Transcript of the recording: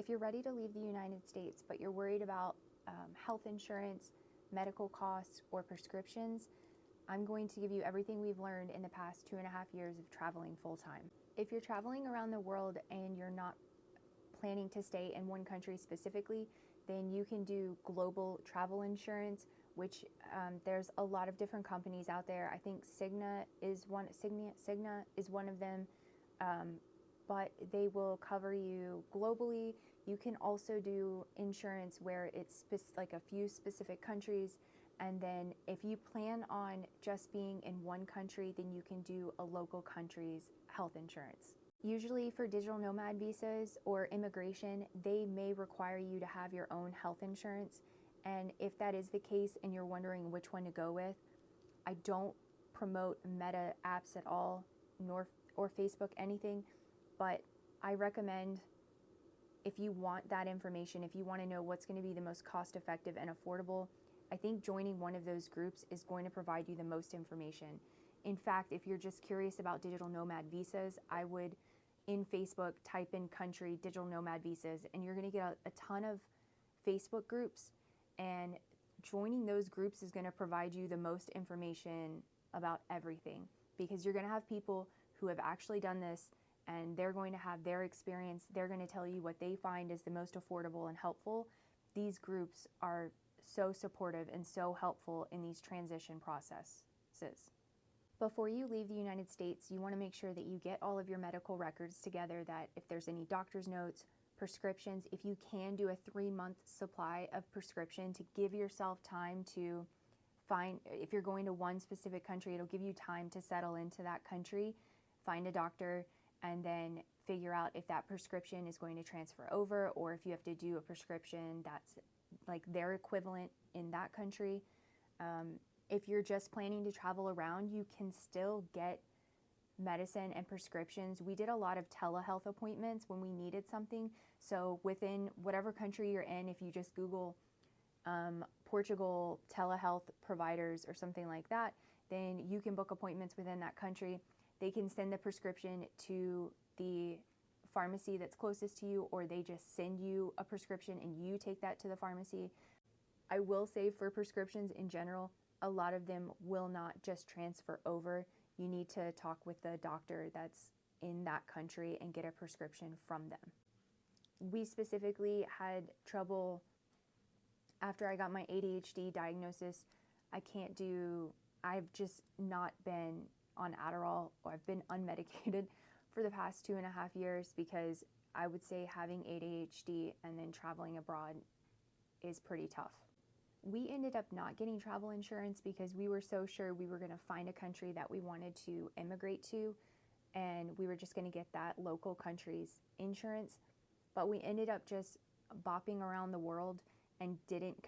If you're ready to leave the United States, but you're worried about health insurance, medical costs, or prescriptions, I'm going to give you everything we've learned in the past 2.5 years of traveling full-time. If you're traveling around the world and you're not planning to stay in one country specifically, then you can do global travel insurance, which there's a lot of different companies out there. I think Cigna is one of them, but they will cover you globally. You can also do insurance where it's like a few specific countries, and then if you plan on just being in one country, then you can do a local country's health insurance. Usually for digital nomad visas or immigration, they may require you to have your own health insurance. And if that is the case and you're wondering which one to go with, I don't promote Meta apps at all, nor or Facebook, anything, but I recommend, if you want that information, if you want to know what's going to be the most cost effective and affordable, I think joining one of those groups is going to provide you the most information. In fact, if you're just curious about digital nomad visas, I would, in Facebook, type in country digital nomad visas, and you're going to get a ton of Facebook groups, and joining those groups is going to provide you the most information about everything, because you're going to have people who have actually done this, and they're going to have their experience. They're going to tell you what they find is the most affordable and helpful. These groups are so supportive and so helpful in these transition processes. Before you leave the United States, you want to make sure that you get all of your medical records together, that if there's any doctor's notes, prescriptions, if you can do a 3-month supply of prescription to give yourself time to find, if you're going to one specific country, it'll give you time to settle into that country, find a doctor, and then figure out if that prescription is going to transfer over, or if you have to do a prescription that's like their equivalent in that country. If you're just planning to travel around, you can still get medicine and prescriptions. We did a lot of telehealth appointments when we needed something. So within whatever country you're in, if you just Google Portugal telehealth providers or something like that, then you can book appointments within that country. They can send the prescription to the pharmacy that's closest to you, or they just send you a prescription and you take that to the pharmacy. I will say, for prescriptions in general, a lot of them will not just transfer over. You need to talk with the doctor that's in that country and get a prescription from them. We specifically had trouble after I got my ADHD diagnosis. I've just not been on Adderall, or I've been unmedicated for the past 2.5 years, because I would say having ADHD and then traveling abroad is pretty tough. We ended up not getting travel insurance because we were so sure we were going to find a country that we wanted to immigrate to, and we were just going to get that local country's insurance. But we ended up just bopping around the world and didn't